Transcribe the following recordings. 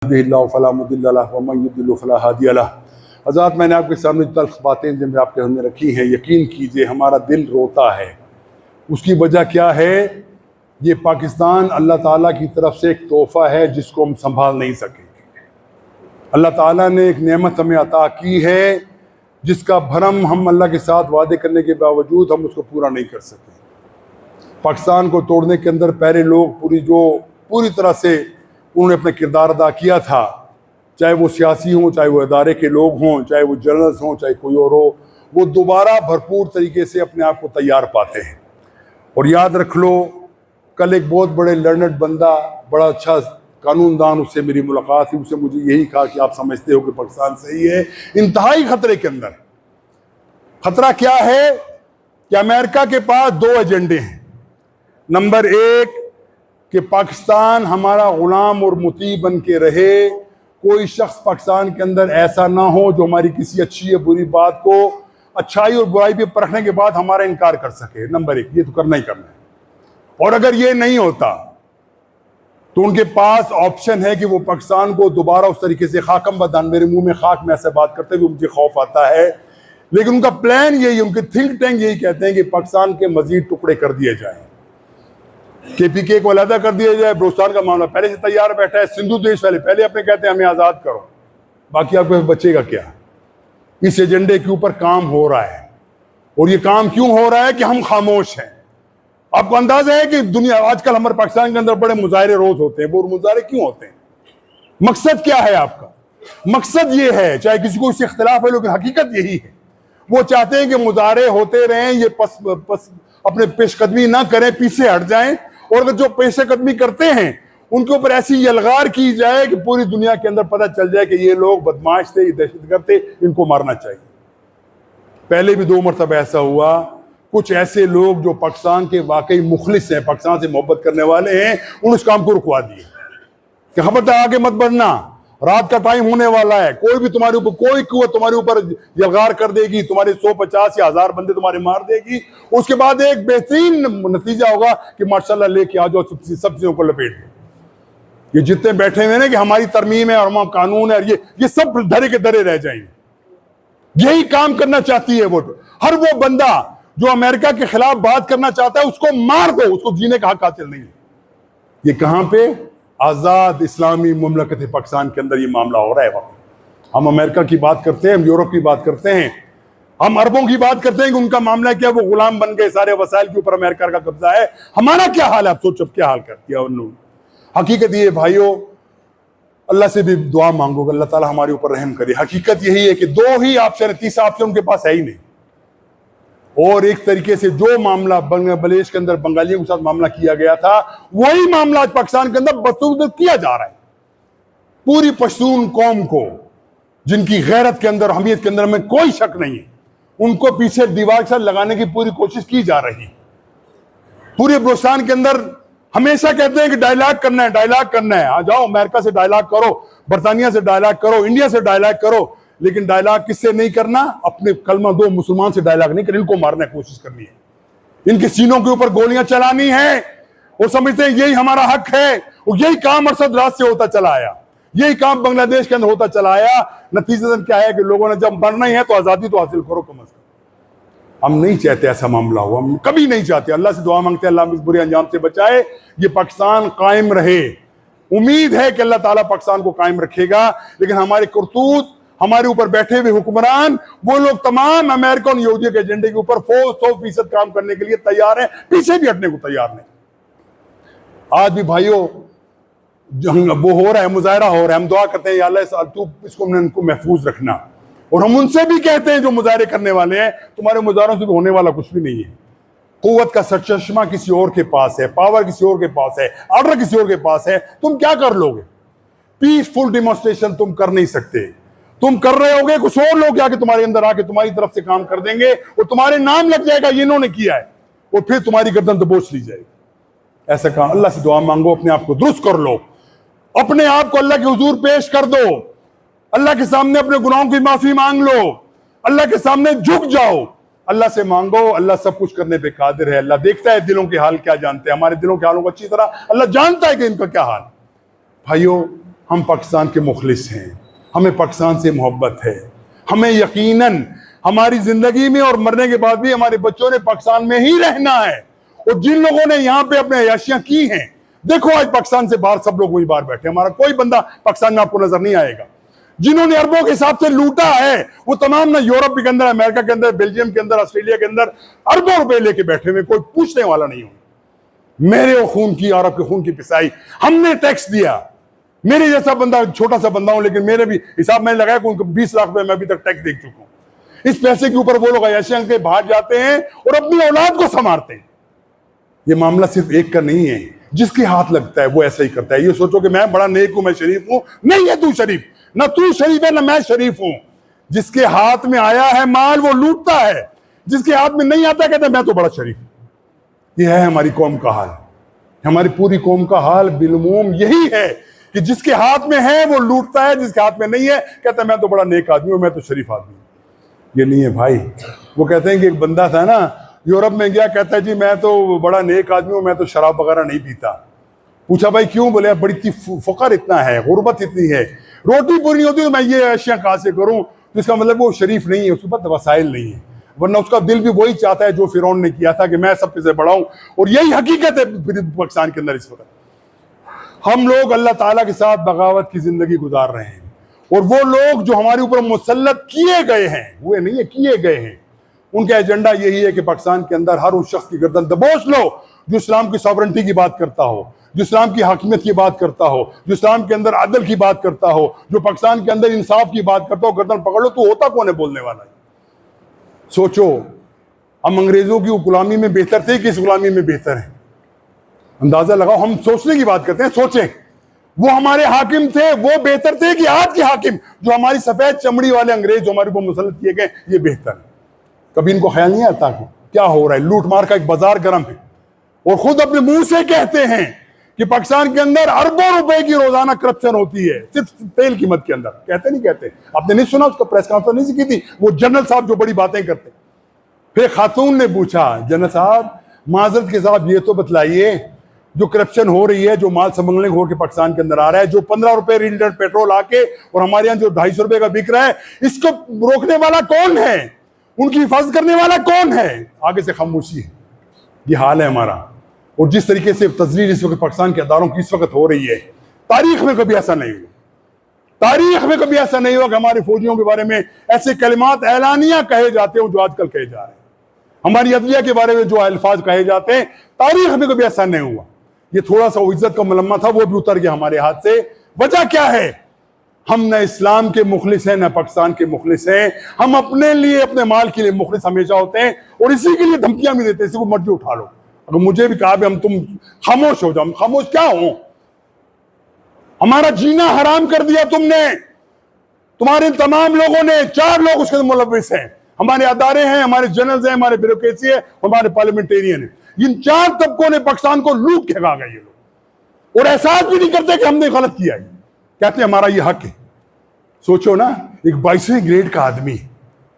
اللہ فلا مضل لہ ومن یضلل فلا ہادی لہ۔ حضرات، میں نے آپ کے سامنے تلخ باتیں جو میں آپ کے سامنے رکھی ہیں، یقین کیجئے ہمارا دل روتا ہے۔ اس کی وجہ کیا ہے؟ یہ پاکستان اللہ تعالیٰ کی طرف سے ایک تحفہ ہے جس کو ہم سنبھال نہیں سکے۔ اللہ تعالیٰ نے ایک نعمت ہمیں عطا کی ہے جس کا بھرم ہم اللہ کے ساتھ وعدے کرنے کے باوجود ہم اس کو پورا نہیں کر سکے۔ پاکستان کو توڑنے کے اندر پہلے لوگ پوری طرح سے انہوں نے اپنا کردار ادا کیا تھا، چاہے وہ سیاسی ہوں، چاہے وہ ادارے کے لوگ ہوں، چاہے وہ جرنلز ہوں، چاہے کوئی اور ہو، وہ دوبارہ بھرپور طریقے سے اپنے آپ کو تیار پاتے ہیں۔ اور یاد رکھ لو، کل ایک بہت بڑے لرنڈ بندہ، بڑا اچھا قانون دان، اس سے میری ملاقات ہوئی، اس سے مجھے یہی کہا کہ آپ سمجھتے ہو کہ پاکستان صحیح ہے، انتہائی خطرے کے اندر۔ خطرہ کیا ہے کہ امریکہ کے پاس دو ایجنڈے ہیں۔ نمبر ایک کہ پاکستان ہمارا غلام اور مطیع بن کے رہے، کوئی شخص پاکستان کے اندر ایسا نہ ہو جو ہماری کسی اچھی یا بری بات کو اچھائی اور برائی پہ پرکھنے کے بعد ہمارا انکار کر سکے۔ نمبر ایک، یہ تو کرنا ہی کرنا ہے۔ اور اگر یہ نہیں ہوتا تو ان کے پاس آپشن ہے کہ وہ پاکستان کو دوبارہ اس طریقے سے خاکم بدان، میرے منہ میں خاک میں ایسے بات کرتے ہوئے مجھے خوف آتا ہے، لیکن ان کا پلان یہی، ان کے تھنک ٹینک یہی کہتے ہیں کہ پاکستان کے مزید ٹکڑے کر دیے جائیں، KPK کو علیحدہ کر دیا جائے۔ بلوچستان کا معاملہ پہلے سے تیار بیٹھا ہے، سندھو دیش والے پہلے اپنے کہتے ہیں ہمیں آزاد کرو، باقی آپ کو بچے گا کیا؟ اس ایجنڈے کے اوپر کام ہو رہا ہے، اور یہ کام کیوں ہو رہا ہے کہ ہم خاموش ہیں۔ آپ کو اندازہ ہے کہ دنیا آج کل ہمارے پاکستان کے اندر بڑے مظاہرے روز ہوتے ہیں، وہ مظاہرے کیوں ہوتے ہیں؟ مقصد کیا ہے آپ کا؟ مقصد یہ ہے، چاہے کسی کو اس سے اختلاف ہے، لیکن حقیقت یہی ہے، وہ چاہتے ہیں کہ مظاہرے ہوتے رہیں، یہ اپنے پیش قدمی نہ کریں، پیچھے ہٹ جائیں، اور اگر جو پیش قدمی کرتے ہیں ان کے اوپر ایسی یلغار کی جائے کہ پوری دنیا کے اندر پتہ چل جائے کہ یہ لوگ بدماش تھے، یہ دہشت گرد تھے، ان کو مارنا چاہیے۔ پہلے بھی 2 مرتبہ ایسا ہوا، کچھ ایسے لوگ جو پاکستان کے واقعی مخلص ہیں، پاکستان سے محبت کرنے والے ہیں، انہوں نے اس کام کو رکوا دیے کہ خبردار آگے مت بڑھنا، رات کا ٹائم ہونے والا ہے، کوئی بھی تمہارے اوپر، کوئی قوت تمہارے اوپر یلغار کر دے گی، تمہارے 150 یا 1000 بندے تمہارے مار دے گی، اس کے بعد ایک بہترین نتیجہ ہوگا کہ ماشاءاللہ لے کے آ جاؤ، سب چیزوں کو لپیٹ دو۔ یہ جتنے بیٹھے ہوئے ہیں کہ ہماری ترمیم ہے اور ہمارا قانون ہے، یہ سب دھرے کے دھرے رہ جائیں گے۔ یہی کام کرنا چاہتی ہے وہ، ہر وہ بندہ جو امریکہ کے خلاف بات کرنا چاہتا ہے اس کو مار دو، اس کو جینے کا حق حاصل نہیں ہے۔ یہ کہاں پہ؟ آزاد اسلامی مملکت پاکستان کے اندر یہ معاملہ ہو رہا ہے۔ ہم امریکہ کی بات کرتے ہیں، ہم یورپ کی بات کرتے ہیں، ہم عربوں کی بات کرتے ہیں کہ ان کا معاملہ کیا، وہ غلام بن گئے، سارے وسائل کے اوپر امریکہ کا قبضہ ہے۔ ہمارا کیا حال ہے؟ آپ سوچو کیا حال کر دیا انہوں نے۔ حقیقت یہ بھائیو، اللہ سے بھی دعا مانگو کہ اللہ تعالیٰ ہمارے اوپر رحم کرے۔ حقیقت یہی ہے کہ 2 ہی آپشن ہے، تیسرا آپشن ان کے پاس ہے ہی نہیں۔ اور ایک طریقے سے جو معاملہ بنگلہ دیش کے اندر بنگالیوں کے ساتھ معاملہ کیا گیا تھا، وہی معاملہ آج پاکستان کے اندر بصورت کیا جا رہا ہے۔ پوری پشتون قوم کو، جن کی غیرت کے اندر، حمیت کے اندر ہمیں کوئی شک نہیں ہے، ان کو پیچھے دیوار کے ساتھ لگانے کی پوری کوشش کی جا رہی ہے۔ پورے بلوچستان کے اندر ہمیشہ کہتے ہیں کہ ڈائلاگ کرنا ہے، ڈائلاگ کرنا ہے، آ جاؤ امریکہ سے ڈائلاگ کرو، برطانیہ سے ڈائلاگ کرو، انڈیا سے ڈائلاگ کرو، لیکن ڈائلاگ کس سے نہیں کرنا؟ اپنے کلمہ دو مسلمان سے ڈائلاگ نہیں کرنا، ان کو مارنے کی کوشش کرنی ہے، ان کے سینوں کے اوپر گولیاں چلانی ہے، اور سمجھتے ہیں یہی ہمارا حق ہے، اور یہی کام ارشد راز سے ہوتا چلا آیا، یہی کام بنگلہ دیش کے اندر ہوتا چلا آیا۔ نتیجہ کیا ہے کہ لوگوں نے جب مرنا ہی ہے تو آزادی تو حاصل کرو کم از کم۔ ہم نہیں چاہتے ایسا معاملہ ہو، ہم کبھی نہیں چاہتے۔ اللہ سے دعا مانگتے ہیں اللہ ہمیں اس برے انجام سے بچائے، یہ پاکستان قائم رہے۔ امید ہے کہ اللہ تعالیٰ پاکستان کو قائم رکھے گا، لیکن ہمارے کرتوت، ہمارے اوپر بیٹھے ہوئے حکمران، وہ لوگ تمام امریکہ اور یہودیوں کے ایجنڈے کے اوپر 100% کام کرنے کے لیے تیار ہیں، پیچھے بھی ہٹنے کو تیار نہیں۔ آج بھی بھائیوں وہ ہو رہا ہے، مظاہرہ ہو رہا ہے، ہم دعا کرتے ہیں یا اللہ تو اس کو ان کو محفوظ رکھنا، اور ہم ان سے بھی کہتے ہیں جو مظاہرے کرنے والے ہیں، تمہارے مظاہروں سے بھی ہونے والا کچھ بھی نہیں ہے۔ قوت کا سرچشمہ کسی اور کے پاس ہے، پاور کسی اور کے پاس ہے، آرڈر کسی اور کے پاس ہے، تم کیا کر لو گے؟ پیسفل ڈیمونسٹریشن تم کر نہیں سکتے، تم کر رہے ہوگے، کچھ اور لوگ آ کے تمہارے اندر آ کے تمہاری طرف سے کام کر دیں گے، اور تمہارے نام لگ جائے گا یہ انہوں نے کیا ہے، اور پھر تمہاری گردن دبوچ لی جائے گی۔ ایسا کام اللہ سے دعا مانگو، اپنے آپ کو درست کر لو، اپنے آپ کو اللہ کے حضور پیش کر دو، اللہ کے سامنے اپنے گناہوں کی معافی مانگ لو، اللہ کے سامنے جھک جاؤ، اللہ سے مانگو، اللہ سب کچھ کرنے پہ قادر ہے، اللہ دیکھتا ہے دلوں کے حال کیا جانتے ہیں، ہمارے دلوں کے حالوں کو اچھی طرح اللہ جانتا ہے کہ ان کا کیا حال۔ بھائیو، ہم پاکستان کے مخلص ہیں، ہمیں پاکستان سے محبت ہے، ہمیں یقیناً ہماری زندگی میں اور مرنے کے بعد بھی ہمارے بچوں نے پاکستان میں ہی رہنا ہے۔ اور جن لوگوں نے یہاں پہ اپنے عیاشیاں کی ہیں، دیکھو آج پاکستان سے باہر سب لوگ وہی باہر بیٹھے، ہمارا کوئی بندہ پاکستان میں آپ کو نظر نہیں آئے گا۔ جنہوں نے اربوں کے حساب سے لوٹا ہے وہ تمام نہ یورپ کے اندر، امریکہ کے اندر، بیلجیم کے اندر، آسٹریلیا کے اندر اربوں روپے لے کے بیٹھے ہوئے، کوئی پوچھنے والا نہیں ہوں۔ میرے اور خون کی، عرب کے خون کی پسائی، ہم نے ٹیکس دیا۔ میرے جیسا بندہ چھوٹا سا بندہ ہوں، لیکن میرے بھی حساب میں لگایا کہ ان کو 20 لاکھ روپے میں ابھی تک ٹیکس دے چکا ہوں۔ اس پیسے کے اوپر وہ لوگ عیاشیاں کے باہر جاتے ہیں اور اپنی اولاد کو سنوارتے ہیں۔ یہ معاملہ صرف ایک کا نہیں ہے، جس کے ہاتھ لگتا ہے وہ ایسا ہی کرتا ہے۔ یہ سوچو کہ میں بڑا نیک ہوں، میں شریف ہوں، نہیں ہے تو شریف، نہ تو شریف ہے نہ میں شریف ہوں۔ جس کے ہاتھ میں آیا ہے مال وہ لوٹتا ہے، جس کے ہاتھ میں نہیں آتا کہتا ہے میں تو بڑا شریف ہوں۔ یہ ہے ہماری قوم کا حال، ہماری پوری قوم کا حال بالعموم یہی ہے کہ جس کے ہاتھ میں ہے وہ لوٹتا ہے، جس کے ہاتھ میں نہیں ہے کہتا ہے میں تو بڑا نیک آدمی ہوں، میں تو شریف آدمی ہوں۔ یہ نہیں ہے بھائی۔ وہ کہتے ہیں کہ ایک بندہ تھا نا، یورپ میں گیا، کہتا ہے جی میں تو بڑا نیک آدمی ہوں، میں تو شراب وغیرہ نہیں پیتا۔ پوچھا بھائی کیوں؟ بولے بڑی فقر اتنا ہے، غربت اتنی ہے، روٹی پوری نہیں ہوتی تو میں یہ اشیاء کہاں سے کروں؟ تو اس کا مطلب وہ شریف نہیں ہے، اس کے پاس وسائل نہیں ہے، ورنہ اس کا دل بھی وہی چاہتا ہے جو فرعون نے کیا تھا کہ میں سب سے بڑا ہوں۔ اور یہی حقیقت ہے پاکستان کے اندر اس وقت۔ ہم لوگ اللہ تعالیٰ کے ساتھ بغاوت کی زندگی گزار رہے ہیں، اور وہ لوگ جو ہمارے اوپر مسلط کیے گئے ہیں، وہ نہیں ہے کیے گئے ہیں، ان کا ایجنڈا یہی ہے کہ پاکستان کے اندر ہر اس شخص کی گردن دبوچ لو جو اسلام کی ساورنٹی کی بات کرتا ہو، جو اسلام کی حاکمیت کی بات کرتا ہو، جو اسلام کے اندر عدل کی بات کرتا ہو، جو پاکستان کے اندر انصاف کی بات کرتا ہو، گردن پکڑ لو۔ تو ہوتا کون ہے بولنے والا ہے؟ سوچو، ہم انگریزوں کی غلامی میں بہتر تھے کہ اس غلامی میں بہتر ہیں؟ اندازہ لگاؤ۔ ہم سوچنے کی بات کرتے ہیں، سوچیں وہ ہمارے حاکم تھے وہ بہتر تھے کہ آج کے حاکم جو ہماری سفید چمڑی والے انگریز جو ہمارے اوپر مسلط کیے گئے یہ بہتر ہے؟ کبھی ان کو خیال نہیں آتا کہ کیا ہو رہا ہے؟ لوٹ مار کا ایک بازار گرم ہے، اور خود اپنے منہ سے کہتے ہیں کہ پاکستان کے اندر اربوں روپے کی روزانہ کرپشن ہوتی ہے صرف تیل کی مد کے اندر۔ کہتے نہیں کہتے؟ آپ نے نہیں سنا اس کا پریس کانفرنس نہیں کی تھی؟ وہ جنرل صاحب جو بڑی باتیں کرتے۔ پھر خاتون نے پوچھا جنرل صاحب معذرت کے ساتھ یہ تو بتلائیے جو کرپشن ہو رہی ہے، جو مال سمگلنگ ہو کے پاکستان کے اندر آ رہا ہے، جو 15 روپے لیٹر پیٹرول آ کے اور ہمارے یہاں جو 250 روپے کا بک رہا ہے، اس کو روکنے والا کون ہے؟ ان کی حفاظت کرنے والا کون ہے؟ آگے سے خاموشی ہے۔ یہ حال ہے ہمارا۔ اور جس طریقے سے تذلیل اس وقت پاکستان کے اداروں کی اس وقت ہو رہی ہے، تاریخ میں کبھی ایسا نہیں ہوا، تاریخ میں کبھی ایسا نہیں ہوا کہ ہمارے فوجیوں کے بارے میں ایسے کلمات اعلانیہ کہے جاتے ہیں جو آج کل کہے جا رہے ہیں، ہماری عدلیہ کے بارے میں جو الفاظ کہے جاتے ہیں، تاریخ میں کبھی ایسا نہیں ہوا۔ یہ تھوڑا سا عزت کا ملمہ تھا، وہ بھی اتر گیا ہمارے ہاتھ سے۔ وجہ کیا ہے؟ ہم نہ اسلام کے مخلص ہیں نہ پاکستان کے مخلص ہیں۔ ہم اپنے لیے، اپنے مال کے لیے مخلص ہمیشہ ہوتے ہیں، اور اسی کے لیے دھمکیاں بھی دیتے ہیں، اسی کو مرضی اٹھا لو۔ اگر مجھے بھی کہا بھی ہم تم خاموش ہو جاؤ، ہم خاموش کیا ہوں؟ ہمارا جینا حرام کر دیا تم نے، تمہارے تمام لوگوں نے، 4 لوگ اس کے ملوث ہیں، ہمارے ادارے ہیں، ہمارے جنرلز ہیں، ہمارے بیوروکریسی ہے، ہمارے پارلیمنٹیرین ہیں۔ ان 4 طبقوں نے پاکستان کو لوٹ کے کھا گئے یہ لوگ، اور احساس بھی نہیں کرتے کہ ہم نے غلط کیا ہے، کہتے ہیں ہمارا یہ حق ہے۔ سوچو نا، ایک 22ویں گریڈ کا آدمی،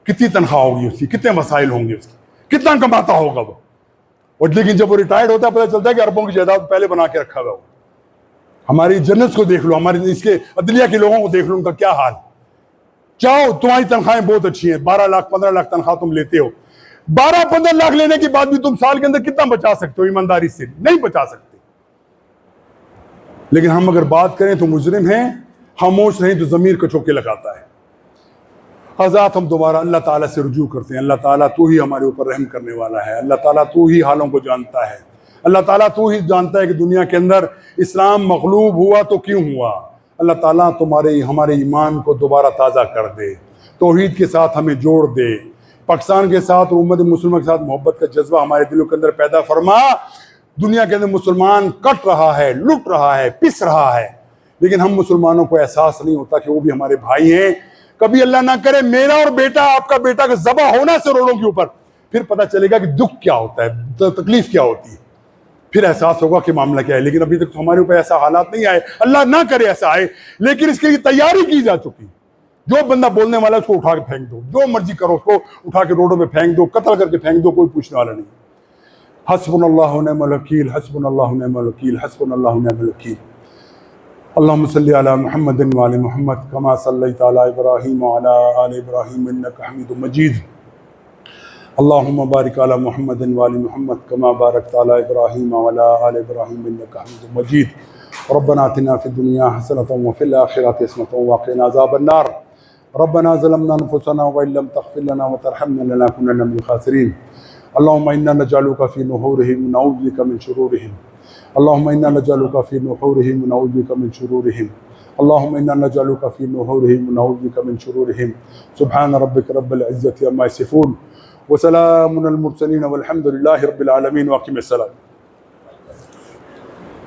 کتنی تنخواہ ہوگی اس کی، کتنے وسائل ہوں گے اس کی، کتنا کماتا ہوگا وہ، اور لیکن جب وہ ریٹائرڈ ہوتا ہے پتہ چلتا ہے کہ اربوں کی جائیداد پہلے بنا کے رکھا ہوا ہو۔ ہماری جنرلز کو دیکھ لو، ہمارے اس کے عدلیہ کے لوگوں کو دیکھ لو، ان کا کیا حال۔ چاہو تمہاری تنخواہیں بہت اچھی ہیں، 12 لاکھ 15 لاکھ تنخواہ تم لیتے ہو، 12-15 لاکھ لینے کے بعد بھی تم سال کے اندر کتنا بچا سکتے ہو؟ ایمانداری سے نہیں بچا سکتے۔ لیکن ہم اگر بات کریں تو مجرم ہیں، خاموش رہیں تو ضمیر کو چوکے لگاتا ہے۔ حضرات ہم دوبارہ اللہ تعالیٰ سے رجوع کرتے ہیں۔ اللہ تعالیٰ تو ہی ہمارے اوپر رحم کرنے والا ہے، اللہ تعالیٰ تو ہی حالوں کو جانتا ہے، اللہ تعالیٰ تو ہی جانتا ہے کہ دنیا کے اندر اسلام مغلوب ہوا تو کیوں ہوا۔ اللہ تعالیٰ ہمارے ایمان کو دوبارہ تازہ کر دے، توحید کے ساتھ ہمیں جوڑ دے، پاکستان کے ساتھ اور امت مسلمہ کے ساتھ محبت کا جذبہ ہمارے دلوں کے اندر پیدا فرما۔ دنیا کے اندر مسلمان کٹ رہا ہے، لٹ رہا ہے، پس رہا ہے، لیکن ہم مسلمانوں کو احساس نہیں ہوتا کہ وہ بھی ہمارے بھائی ہیں۔ کبھی اللہ نہ کرے میرا اور بیٹا، آپ کا بیٹا کا ذبح ہونا سے روڈوں کے اوپر، پھر پتہ چلے گا کہ دکھ کیا ہوتا ہے، تکلیف کیا ہوتی ہے، پھر احساس ہوگا کہ معاملہ کیا ہے۔ لیکن ابھی تک تو ہمارے اوپر ایسا حالات نہیں آئے، اللہ نہ کرے ایسا آئے، لیکن اس کے لیے تیاری کی جا چکی۔ جو بندہ بولنے والا ہے اس کو اٹھا کے پھینک دو، جو مرضی کرو اس کو اٹھا کے روڈوں پہ پھینک دو، قتل کر کے پھینک دو، کوئی پوچھنے والا نہیں۔ حسبنا اللہ ونعم الوکیل، حسبنا اللہ ونعم الوکیل، حسبنا اللہ ونعم الوکیل۔ اللهم صل على محمد وعلى محمد كما صليت على إبراهيم وعلى آل إبراهيم إنك حميد مجيد. اللهم بارك على محمد وعلى محمد كما باركت على إبراهيم وعلى آل إبراهيم إنك حميد مجيد. ربنا آتنا في الدنيا حسنة وفي الآخرة حسنة وقنا عذاب النار. ربنا ظلمنا أنفسنا وإن لم تغفر لنا وترحمنا لنكونن من الخاسرين. اللهم إنا نجعلك في نحورهم ونعوذ بك من شرورهم. اللهم إنا نجعلك في نحورهم ونعوذ بك من شرورهم. اللهم إنا نجعلك في نحورهم ونعوذ بك من شرورهم. سبحان ربك رب العزة عما يصفون وسلام على المرسلين والحمد لله رب العالمين. واقم الصلاة.